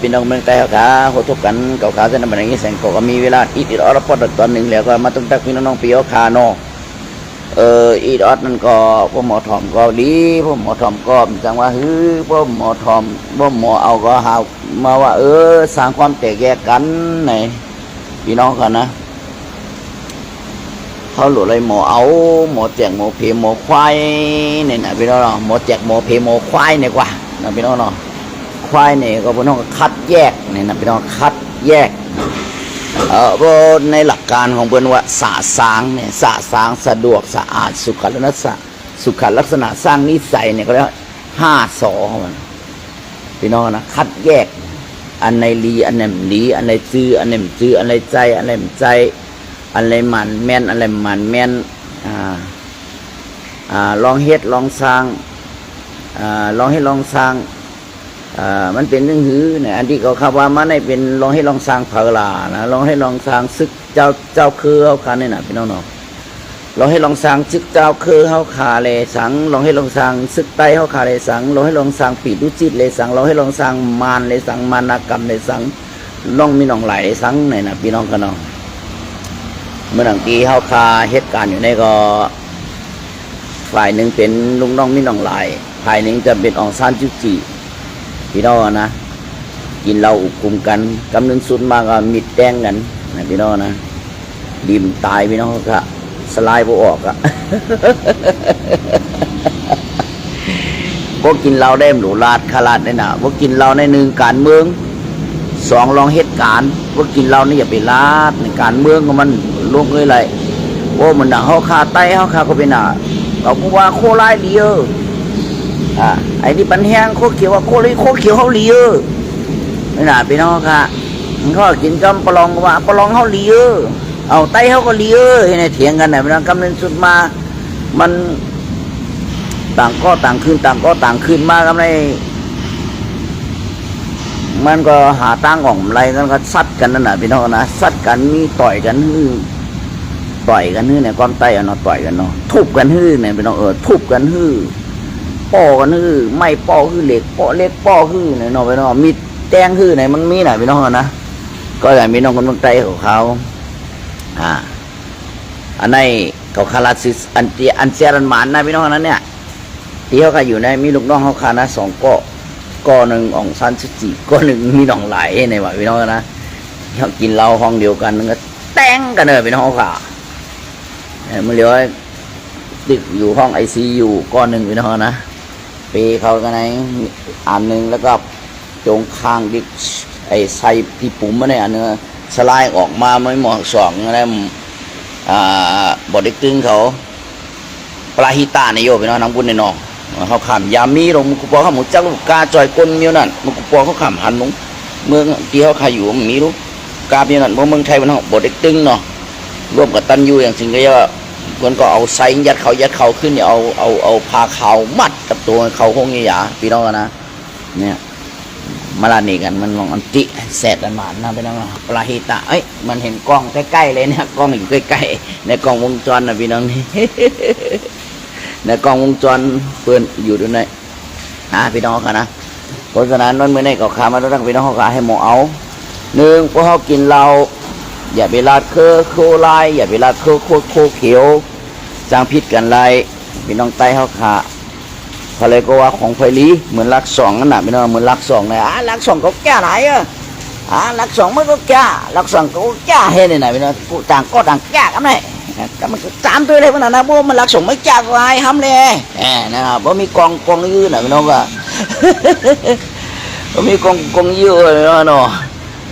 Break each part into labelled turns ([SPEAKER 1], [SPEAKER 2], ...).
[SPEAKER 1] พี่น้องเมืองใต้เขาขาหัวทุกกันเก่าขาเส้นน้ำมันอย่างนี้แสงก็มีเวลาอีดอรพอดตอนหนึ่งแล้วก็มาต้องตักพี่น้องปีเขาขาโนอีดอดนั่นก็พวกหมอทอมก็ดีพวกหมอทอมก็จังว่าพวกหมอทอมพวกหมอเอาก็หามาว่าสร้างความแตกแยกกันในพี่น้องกันนะเขาหลุดเลยหมอเอาหมอแจกหมอเพหมอควายเนี่ยนะพี่น้องเนาะหมอแจกหมอเพหมอควายเนี่ยกว่านะพี่น้องเนาะควายเนี่ยก็พี่น้องคัดแยกเนี่ยนะพี่น้องคัดแยกในหลักการของเพื่อนว่าสะสางเนี่ยสะสางสะดวกสะอาดสุขลักษณะสร้างนิสัยเนี่ยก็เรียก5 สอมันพี่น้องนะคัดแยกอันในลีอันไหนลีอันไหนจื้ออันไหนจื้ออันไหนใจอันไหนใจอันไหนมันแม่นอันไหนมันแม่นลองเฮ็ดลองสร้างลองให้ลองสร้างมันเป็นเรื่องหือเนี่ยอันที่เขาคำว่ามันให้เป็นลองให้ลองสร้างเผาลานะลองให้ลองสร้างซึกเจ้าคือเขาขาเนี่ยนะพี่น้องลองให้ลองสร้างซึกเจ้าคือเขาขาเลยสังลองให้ลองสร้างซึกไตเขาขาเลยสังลองให้ลองสร้างปีดุจิตเลยสังลองให้ลองสร้างมารเลยสังมานากรรมเลยสังลองมีน้องไหลสังเนี่ยนะพี่น้องกันเนาะเมื่อหลังกี้เขาคาเหตุการณ์อยู่ในก็ฝ่ายหนึ่งเป็นลุงน้องมีน้องไหลฝ่ายหนึ่งจะเป็นองซานจุจิพี่น้องนะกินเหล้าอุกุมกันกำนึงสุดมากก็มิดแดงกันนะพี่น้องนะดิมตายพี่น้องก็สลายพวกออกอะ พวกกินเหล้าได้หรูลาดคาราดได้หนาพวกกินเหล้าในหนึ่งการเมือง2ลองเหตุการณ์พวกกินเหล้านี่อย่าไปลาดในการเมืองก็มันลงเลยไรโอ้มันหนาเขาคาไตเขาคาก็เป็นหนาเราก็ว่าโคไล่เดียวไอ้นี่ปันแห้งโคเขียวว่าโคเขียวเขาเลียนี่นะพี่น้องค่ะมันก็กินจอมปลองว่าปลองเขาเลียเอาไตเขาก็เลียให้ในเถียงกันนะพี่น้องกำลังสุดมามันต่างก็ต่างขึ้นมากำไรมันก็หาตั้งของอะไรกันก็ซัดกันนั่นแหละพี่น้องนะซัดกันมีต่อยกันเนี่ยความไตเนาะต่อยกันเนาะทุบกันเนี่ยพี่น้องทุบกันป้อกันไม่ป้อเหล็กป้อเล็กป้อเนี่ยน้องไปน้องมีแตงไหนมันมีไหนพี่น้องนะก็อย่างพี่น้องคนเมืองใต้ของเขาอันนี้เขาคาราซิสอันเซียรันหมานนะพี่น้องนั้นเนี่ยที่เขาอยู่ในมีลูกน้องเขาคานะ2ก้อหนึ่งองซันสุจิก้อหนึ่งมีน้องไหลในว่าพี่น้องนะเขากินเหล้าห้องเดียวกันก็แตงกันเลยพี่น้องเขาค่ะมันเหลือติดอยู่ห้องICUก้อนหนึ่งพี่น้องนะปีเขากันไหนอันหนึ่งแล้วก็จงคางดิไอ้ใส่ที่ปุ่มมาในอันนึงสไลด์ออกมาไม่หมด2อะไรบอดเด็กตึงเขาปลาฮิตาในโยพี่น้องน้ำบุญในนองเขาขำยามีลงมุกปอเขาหมูจักลูกกาจอยก้นเมียวนั่นมุกปอเขาขำหันลงเมืองที่เขาขายอยู่มีลูกกาเมียวนั่นเพราะเมืองไทยมันเขาบอดเด็กตึงเนาะร่วมกับตันยูอย่างจริงก็ว่าคนก็เอาไซยัดเขาขึ้นเนี่ยเอาพาเขามัดกับตัวเขาคงยาพี่น้องนะเนี่ยมาลานี่กันมันลองอันติแสดอันหมานนะพี่น้องปลาฮิตามันเห็นกล้องใกล้ๆเลยเนี่ยกล้องอยู่ใกล้ๆในกล้องวงจรนะพี่น้องนี่ ในกล้องวงจรเพื่อนอยู่ด้วยในพี่น้องกันนะเพราะฉะนั้นวันเมื่อไหร่ก็ขามาตั้งพี่น้องเขาให้หมอเอา1พวกเขากินเราอย่าไปลาดโคไลอย่าไปลาดโคเขียวจางพิษกันไรพี่น้องไตเขาขาเขาเลยก็ว่าของไฟลีเหมือนลัก2นั่นแหละพี่น้องเหมือนลัก2เลยลัก2เขาแก่ไหนลัก2มันก็แก่ลัก2เขาแก่เห็นไหนพี่น้องต่างแก่กันไหนก็มัน3ตัวเลยมันนะพวกมันลัก2ไม่แก่ก็ไอ้ห้ำเลยนะครับเพราะมีกองยืดนะพี่น้องก็เพราะมีกองยืดเลยเนาะ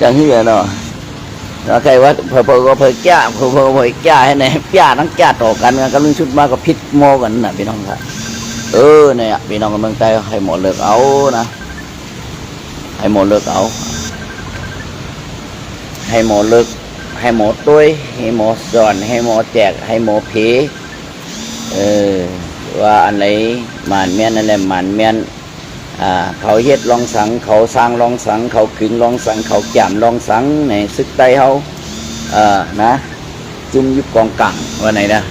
[SPEAKER 1] จังที่เนาะแล้วใครว่าเพอแก่แก่ให้ไหนแก่ทั้งแก่ต่อกันก็ลุงชุดมากก็พิษโมกันนะพี่น้องครับเนี่ยพี่น้องกำลังใจให้หมดเลิกเอานะให้หมดเลิกเอาให้หมดเลิกให้หมดตุ้ยให้หมดสอนให้หมดแจกให้หมดผีว่าอันไหนมันแม่นอันไหนมันแม่นเขาเฮ็ดลองสังเขาสร้างลองสังเขาขึ้นลองสังเขาแจ่มลองสังในซึกไตเขานะจุ่มยุบกองกังว่าไหนนะ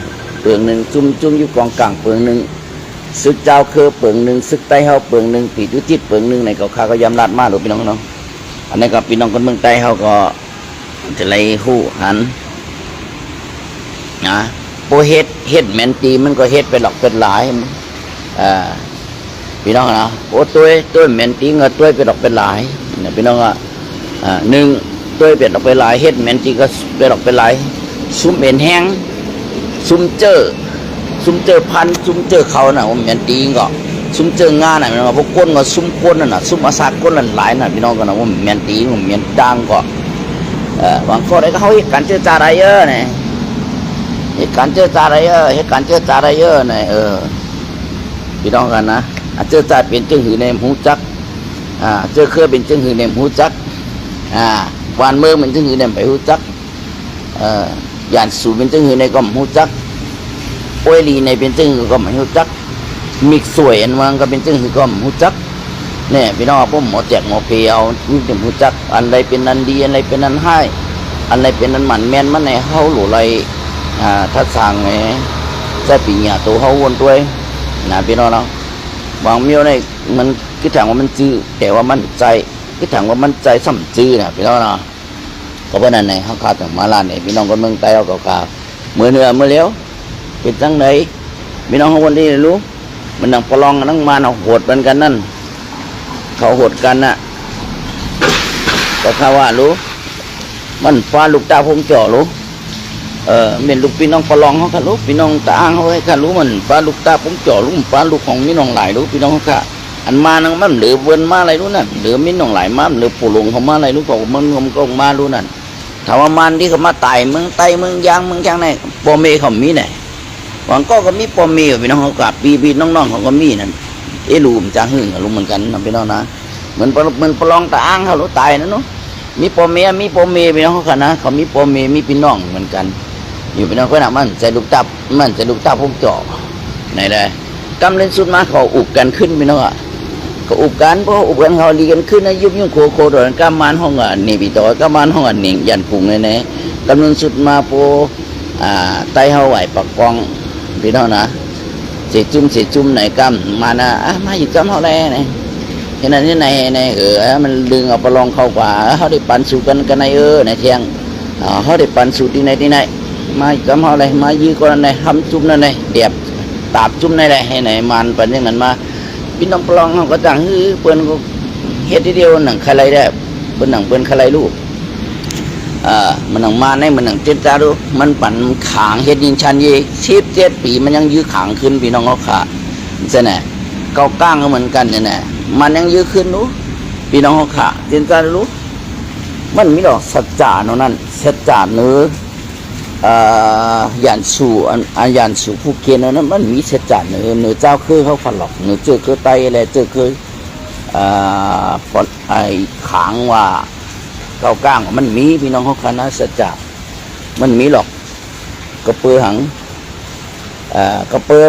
[SPEAKER 1] เปลืองหนึ่งจุ่มยุบกองกังเปลืองหนึ่งซึกเจ้าคือเปลืองหนึ่งซึกไตเขาเปลืองหนึ่งปีดุจิตเปลืองหนึ่งในเขาข้าก็ยำรัดมากหรือพี่น้อง อันนี้ก็พี่น้องคนเมืองใต้เขาก็จะเลยหู้หันนะโปเฮ็ดแมนตีมันก็เฮ็ดไปหลอกเป็นหลายพี่น้องนะโอ้ตัวแมนตีเงินตัวไปหลอกเป็นหลายเนี่ยพี่น้องหนึ่งตัวเป็นหลอกเป็นหลายเฮ็ดแมนตีก็เป็นหลอกเป็นหลายซุ้มเอ็นแห้งซุ้มเจอพันซุ้มเจอเขาน่ะแมนตีก็ซุ้มเจองานน่ะพี่น้องพวกก้นก็ซุ้มก้นน่ะซุ้มอาสาก้นนั่นหลายน่ะพี่น้องก็นะว่าแมนตีแมนดังก็บางคนได้เขาเฮ็ดการเจรจาอะไรเยอะเนี่ยเหตุการณ์เจรจาอะไรเนี่ยพี่น้องกันนะเจรจาเป็นจึงหือในหูจักเจอเครือเป็นจึงหือในหูจักวานเมืองเป็นจึงหือในไปหูจักยานสูเป็นจึงหือในก็หูจักโอยลีในเป็นจึงหือก็หูจักมิกสวยอันวังก็เป็นจึงหือก็หูจักเนี่ยพี่น้องผมหมอแจกหมอเปียวนี่เป็นหูจักอันใดเป็นนันดีอันใดเป็นนันให้อันใดเป็นนันหมันแมนมันในเฮาหลู่ไรถ้าสั่งเนี่ยจะปีหยาตัวเขาวนตัวนะพี่น้องเนาะบางเมียวเนี่ยมันคิดถังว่ามันจื้อแต่ว่ามันใจคิดถังว่ามันใจสัมจื้อนะพี่น้องเนาะก็เพราะนั้นเนี่ยเขาขาดถึงมาลานเนี่ยพี่น้องคนเมืองใต้เขาก็เมื่อเหนือเมื่อเลี้ยวเป็นจังไหนพี่น้องเขาวันนี้รู้มันนั่งประลองนั่งมาเอาโหดเป็นกันนั่นเขาโหดกันน่ะก็ข่าวว่ารู้มันฟ้าลูกตาพงจ่อรู้เป็นลูกพี่น้องประลองเขาค่ะลูกพี่น้องตาอ้างเขาให้ค่ะรู้มันปลาลูกตาผมจ่อลูกปลาลูกของพี่น้องหลายลูกพี่น้องเขาค่ะอันมานั่งมันเหลือเวินมาอะไรรู้นั่นเหลือพี่น้องหลายมาเหลือปู่หลงเขามาอะไรรู้ก็มันงมก็มารู้นั่นถามว่ามันที่เขามาไต่เมืองไต่เมืองยางเมืองแข้งไหนปอเมเขามีไหนหวังก็มีปอเมพี่น้องเขากับปีน้องๆเขาก็มีนั่นลูมจางหึ่งรู้เหมือนกันนะพี่น้องนะเหมือนประลองตาอ้างเขารู้ตายนั่นเนาะมีปอเมพี่น้องเขาค่ะนะเขามีปอเมมีพี่น้องเหมือนกันอยู่เป็นคนมันใจลูกตับพวกจ่อไหนเลยกำเล่นสุดมาเขาอุบกันขึ้นไปน้องเขาอุบกันเพราะอุบกันเขาลีกันขึ้นนะยุ่งโคโดนกำมันห้องนี่ปีต่อกำมันห้องหนิงยันปุ่งเลยนะกำเล่นสุดมาโปไตเขาไหวปากกองพี่น้องนะเสียจุ่มไหนกำมานะมาอยู่กำเขาแน่เนี่ยเห็นอะไรในมันดึงเอาไปลองเข้ากว่าเขาได้ปั่นสู่กันในในเทียงเขาได้ปั่นสู่ที่ไหนมาจำเขาเลยมายื้อกันในทำจุ่มนั่นเลยเดียบตาบจุ่มนั่นเลยให้ไหนมันเป็นอย่างนั้นมาพี่น้องปลองเขาก็ต่างเปิ้นก็เฮ็ดทีเดียวหนังใครไรได้เปิ้นหนังเปิ้นใครไรลูกมันหนังมาในมันหนังเจ็ดตาดูมันปั่นขางเฮ็ดยิงชันเย่17 ปีมันยังยื้อขางขึ้นพี่น้องเขาขาใช่ไหมเกาก้างก็เหมือนกันเนี่ยมันยังยื้อขึ้นรู้พี่น้องเขาขาเจ็ดตารู้มันมีดอกสัจจาโน่นนั่นสัจจาเนื้อยานสู่ผู้เกียนนั้นมันมีเสจัดเนื้อเจ้าคือเขาฝันหลอกเนื้อเจอคือไตอะไรเจอคือไอ้ขางว่าเก้าก้างมันมีพี่น้องเขาคณะเสจัดมันมีหรอกกระเปือหังกระเปือ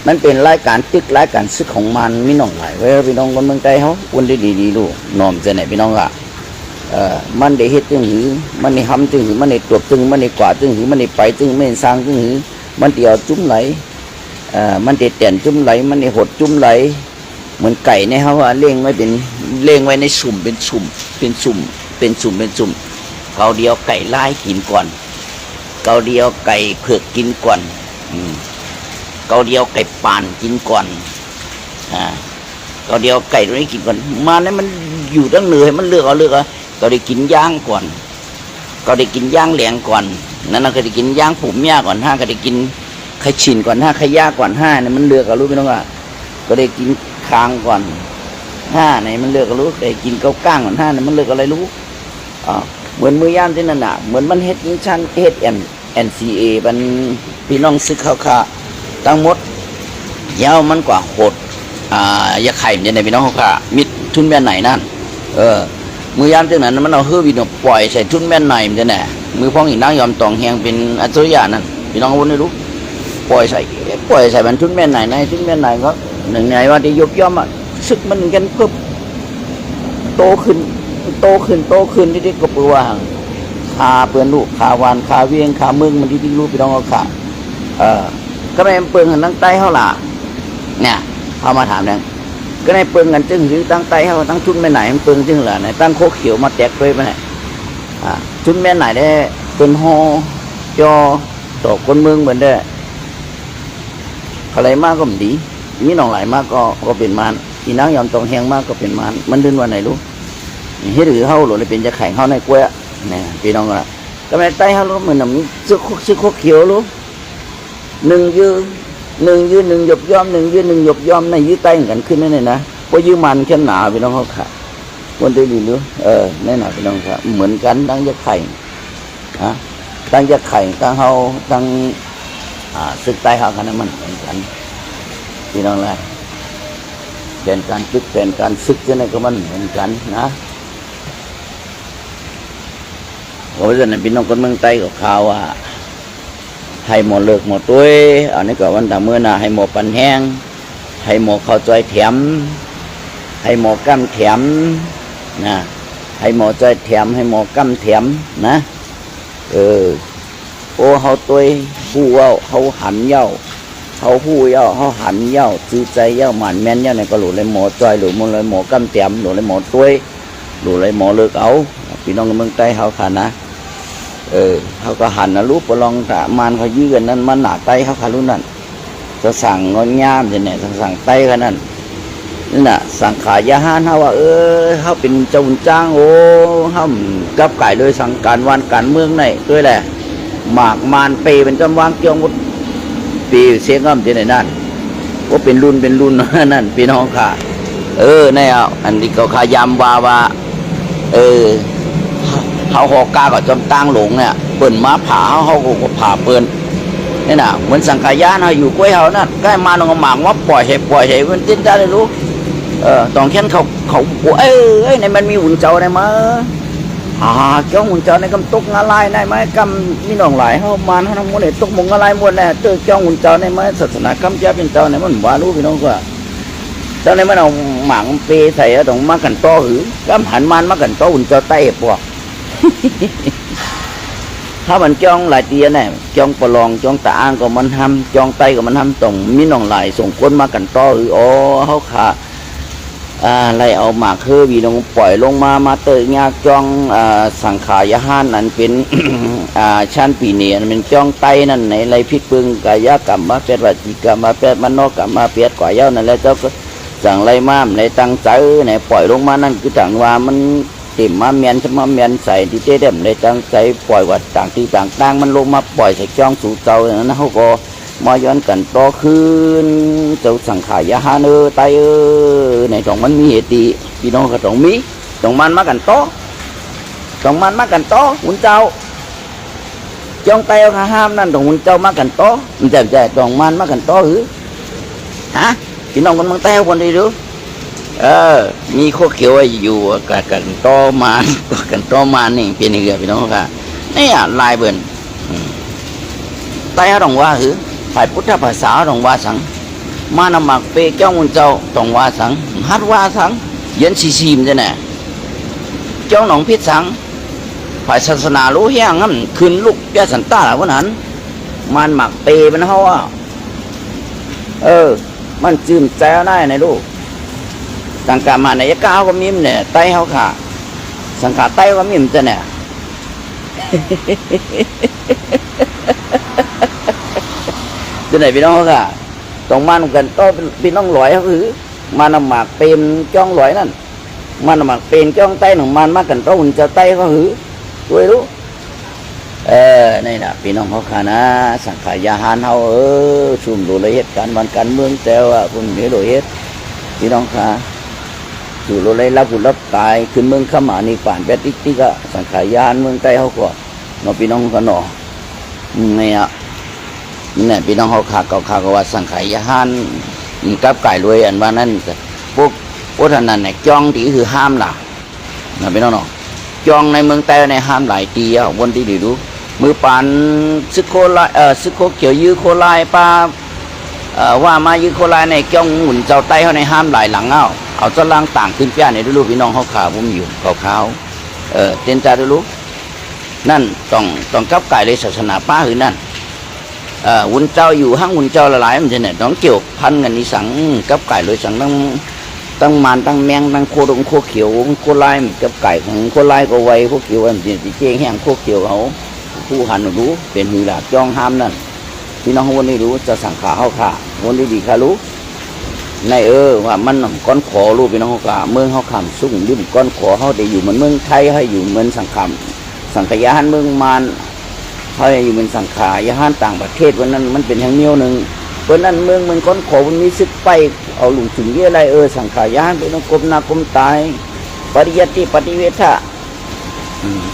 [SPEAKER 1] มันเป็นรายการตึกรายการซึกของมันมีน้องหลายไว้พี่น้องคนเมืองใต้เขาวันดีดูนอมจะไหนพี่น้องอะมันได้เฮ็ดจึงหือมันได้ทำจึงหือมันได้ตรวจจึงมันได้กวาดจึงหือมันได้ไปจึงไม่สร้างจึงหือมันเดี่ยวจุ้มไหลมันได้แต่นจุ้มไหลมันได้หดจุ้มไหลเหมือนไก่เนี่ยเขาว่าเลี้ยงไว้ในสุ่มเป็นสุ่มเขาเดียวไก่ไล่กินก่อนเขาเดียวไก่เผือกกินก่อนเขาเดียวไก่ป่านกินก่อนเขาเดียวไก่ตัวนี้กินก่อนมาเนี่ยมันอยู่ตั้งเหนื่อยมันเลือกก็ได้กินย่างก่อนก็ได้กินย่างแหลงก่อนนั่นก็ได้กินย่างผุ่มหญ้าก่อนก็ได้กินไข่ฉินก่อนไข่ย่าก่อนเนี่ยมันเลือกก็รู้พี่น้องก็ได้กินคางก่อนไหนมันเลือกก็รู้ได้กินเก้าก้างก่อนเนี่ยมันเลือกอะไรรู้เหมือนมือย่ามที่นั่นน่ะเหมือนมันเฮ็ดยิงชันเฮ็ดNCA มันพี่น้องซึกเขาค่ะทั้งหมดยาวมันกว่าโหดยาไข่เนี่ยในพี่น้องเขาค่ะมิดทุนแม่ไหนนั่นมือยามจังนั้นมันเอาเฮือวินปล่อยใส่ทุนแม่นไหนมันจะแน่มือพ้องหินนั่งยอมตองแหงเป็นอัจฉริยะนั่นพี่น้องวนไม่รู้ปล่อยใส่มันทุนแม่นไหนในทุนแม่นไหนก็หนึ่งในว่าที่ยกย่อมซึกมันกันเพิ่มโตขึ้นที่ก็ปือว่าคาเปือนลูกคาวานคาเวียงคาเมืองมันที่ลูกพี่น้องเขาขาก็ไม่เปืองหันนั่งใต้เขาล่ะเนี่ยเขามาถามเนี่ย ก็ในเปิงกันจึงหรือตั้งไตเขาตั้งชุนแม่ไหนมันเปิงจึงเหล่ะไหนตั้งโคเขียวมาแตกด้วยไปไหนชุนแม่ไหนได้เป็นฮอจอต่อคนเมืองเหมือนได้อะไรมากก็มันดีมีหนองไหลมากก็เป็นมันอีนังยอมตองแหงมากก็เป็นมันเดินวันไหนรู้เฮ็ดหรือเฮาหรือเป็นจะแข่งเฮาในกล้วยเนี่ยพี่น้องก็ก็ไม่ไตเฮารู้เหมือนน้ำซื้อโคเขียวรู้หนึ่งยืนหนึ่งหยบย่อมหนึ่งยืนหนึ่งหยบย่อมในยืดไตกันขึ้นนั่นเลยนะเพราะยืดมันแค่หนาพี่น้องเขาขาคนได้ดีหรือแน่นอนพี่น้องครับเหมือนกันตั้งยักษ์ไข่ตั้งยักษ์ไข่ตั้งเฮาตั้งศึกไตเฮากันนั้นมันเหมือนกันพี่น้องเลยเป็นการศึกเป็นการศึกจะในก็มันเหมือนกันนะเพราะฉะนั้นพี่น้องคนเมืองใต้กับข่าวว่าให้หมอเลิกหมอตุ้ยอันนี้ก็วันตะเมื่อน่ะให้หมอปันแห้งให้หมอข้าวจอยแถมให้หมอกั้มแถมนะให้หมอจอยแถมให้หมอกั้มแถมนะโอ้เขาตุ้ยผู้ว่าเขาหันเย้าเขาผู้เย้าเขาหันเย้าจื้อใจเย้าหมันแม่นเย้าในก็หลุดเลยหมอจอยหลุดมันเลยหมอกั้มแถมหลุดเลยหมอตุ้ยหลุดเลยหมอเลิกเอาพี่น้องเมืองใต้เขาขานะเขาก็หันนะรู้ปลองแต่มันเขายื้อกันนั้นมันหนาไตเขาขารู้นั่นจะสั่งงอนงามจะเนี่ยสั่งไตกันนั่นนี่น่ะสั่งขายยาห้านเขาว่าเขาเป็นเจ้าจ้างโอ้เขากับไก่เลยสั่งการวันการเมืองในด้วยแหละหมากมานเปเป็นจำวางเกี่ยวมุดปีเสียงอ้อมจะไหนนั่นว่าเป็นรุ่นนั่นพี่น้องค่ะนี่เอาอันนี้ก็ขายำว่าเขาหอกกากับจอมตั้งหลงเนี่ยเปิ่นมาผ่าเขาก็ผ่าเปิ่นนี่น่ะเหมือนสังขยาเขาอยู่กล้วยเขานั่นใกล้มาลงหมากว่าปล่อยให้มันจิ้นได้เลยรู้ตอนแค่เขาในมันมีหุ่นเจ้าได้มั้ยเจ้าหุ่นเจ้าในกำตกงาลายได้ไหมกำมีหนองไหลเขามันเขาทำหมดเลยตกมงงาลายหมดเลยเจอเจ้าหุ่นเจ้าได้ไหมศาสนากำเจ้าเป็นเจ้าในมันว่ารู้พี่น้องว่าเจ้าในมันเอาหมากเปใส่ตรงมากันโตหือกำหันมันมากันโตหุ่นเจ้าไต้ปวกถ้ามันจ้องหลายเตียเนี่ยจ้องปลองจ้องตาอ้างก็มันทำจ้องไตก็มันทำตรงมีหนองไหลส่งคนมากันต่อหรือเขาขาอะไรเอาหมากวีลงปล่อยลงมาเตยงาจ้องสังขายห้านนั้นเป็นชั้นปีเนียนเป็นจ้องไตนั่นในไรพิษปึงกายกรรมมาเป็ดวัจิกรรมมาเป็ดมันนอกกรรมมาเป็ดกว่าเย้านั่นแล้วเจ้าก็สั่งไรมาในตั้งใจในปล่อยลงมานั่นคือต่างว่ามันติ่มมาเมียนจะมาเมียนใส่ที่เต้เด็มในตั้งใจปล่อยว่าต่างที่ต่างมันลงมาปล่อยใส่จ้องสู่เจ้าอย่างนั้นเขาก็มาย้อนกันต่อคืนเจ้าสังขายาฮานไตในตรงมันมีเหตุดีพี่น้องก็ตรงมีตรงมันมากันต่อตรงมันมากันต่อหุ่นเจ้าจ้องไตเอาห้ามนั่นตรงหุ่นเจ้ามากันต่อมันใจตรงมันมากันต่อหรือพี่น้องคนเมืองใต้คนดีหรือมีโคเขียวอยู่กันต่อมานี่เป็นอย่างเงี้ยพี่น้องค่ะนี่ลายเบิ่นใต้เขาต้องว่าหรือฝ่ายพุทธภาษาต้องว่าสังมานำหมักเปเจ้ามุนเจ้าต้องว่าสังฮัดว่าสังเย็นซีมจะไหนเจ้าหนองพิษสังฝ่ายศาสนารู้แห้งงั้นคืนลูกแก่สันตาวันนั้นมันหมักเปเป็นเขาว่ามันจืมแจ้ได้ในลูกสังกามาในยก้าวก็มีมเนี่ยไตเขาขาสังกาไตก็มีมจะเนี่ยจะไหนพี่น้องเขาค่ะตรงมันกันโตพี่น้องลอยเขาคือมันนำหมากเป็นจ้องลอยนั่นมันนำหมากเป็นจ้องไตหนุ่มมันมากันโตหุ่นจะไตเขาหือด้วยรู้นี่นะพี่น้องเขาค่ะนะสังขายาหานเขาชุมดูเลยเหตุการณ์วันการเมืองแต่ว่าคุณเหนือโดยเหตุพี่น้องค่ะอยู่โลเลยรับผุรับตายขึ้นเมืองขมานี่ป่านแปดติ๊กก็สังขายานเมืองใต้เขาก็นอพี่น้องก็นอเนี่ยพี่น้องเขาขาก็ว่าสังขายานกับไก่รวยอันว่านั่นพวกท่านนั้นเนี่ยจ้องที่คือห้ามล่ะนะพี่น้องจ้องในเมืองใต้ในห้ามหลายตีอ่ะวันที่ดีดูมือปานซึกโคลายซึกโคเขียวยื้อโคลายปลาว่ามายื้อโคลายในจ้องหมุนเจ้าไต้เขาในห้ามหลายหลังเอาจะล่างต่างขึ้นแก่ในดูพี่น้องเขาขาผมอยู่เขาเต้นจ่าดูลูกนั่นต้องกับไก่เลยศาสนาป้าคือนั่นหุ่นเจ้าอยู่ห้างหุ่นเจ้าละลายมันจะเนี่ยต้องเกี่ยวพันกันนี่สังกับไก่เลยสัง ตั้งมันตั้งแมงตั้งโคดงโคเขียวโคไล่กับไก่ของโคไล่ก็ไวโคเขียวอันที่เจ๊งแห้งโคเขียวเขาผู้หันรู้เป็นหือหลาจ้องห้ามนั่นพี่น้องวันนี้รู้จะสั่งขาเข้าขาวันนี้ดีค่ะรู้ในว่ามันก้อนขอรู้พี่น้องเขาขาเมืองเขาขำสุ่งยื่นก้อนขอเขาได้อยู่เหมือนเมืองไทยให้อยู่เหมือนสังขำสังขยานเมืองมานเขาอยู่เหมือนสังขายานต่างประเทศวันนั้นมันเป็นอย่างเนี้ยหนึ่งเพราะนั้นเมืองมันก้อนขอมันมีซึกไปเอาหลุมถึงเยอะอะไรสังขายานไปต้องกลมนากลมตายปริยัติปฏิเวทะ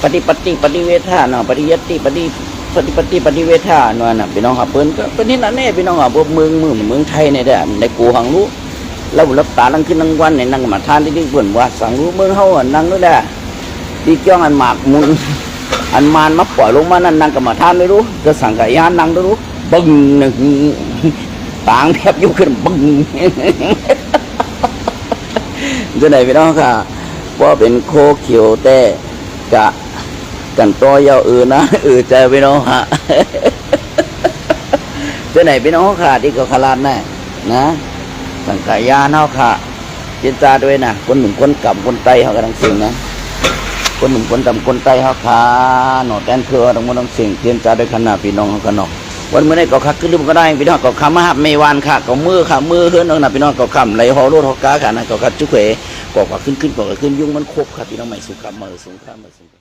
[SPEAKER 1] ปฏิเวทะเนาะปริยัติปฏิเวทะเนาะพี่น้องครับเปิ้นก็เป็นที่นั่นแน่พี่น้องครับเมืองไทยเนี่ยได้ในกูหังรู้แล้วรับตานั่งขึ้นนั่งวันเนี่ยนั่งมาทานที่เปิ้นว่าสั่งรู้เมืองเฮานั่งด้วยได้ที่จ้องอันหมากมุนอันมานมาปล่อยลงมานั่นนั่งกับมาทานไม่รู้ก็สังขยานนั่งรู้บึ้งหนึ่งต่างแทบยุ่งขึ้นบึ้งจะไหนพี่น้องค่ะว่าเป็นโคเขียวแต่กะกันตัวยาวนะใจพี่น้องฮะจะไหนพี่น้องค่ะที่ก็ขลาดแน่นะสังขยาเนาะค่ะเจนจาด้วยนะคนหนุ่มคนกำคนไตเขากำลังสิ่งนะคนหนุ่มคนดำคนไตเขาค่ะหนอแตนเคือทั้งหมดทั้งสิ่งเจนจาด้วยขนาดพี่น้องเขากันเนาะวันเมื่อไหร่ก็คักขึ้นลืมก็ได้พี่น้องก็คำมาหับไม่วานค่ะก็มือค่ะมือเฮือนเอาหน่ะพี่น้องก็คำไหลหอรถหอกาค่ะนะก็คัดจุกเขก็ขึ้นก็ขึ้นยุ่งมันครบค่ะพี่น้องใหม่สุขคำมาสุขคำมาสุข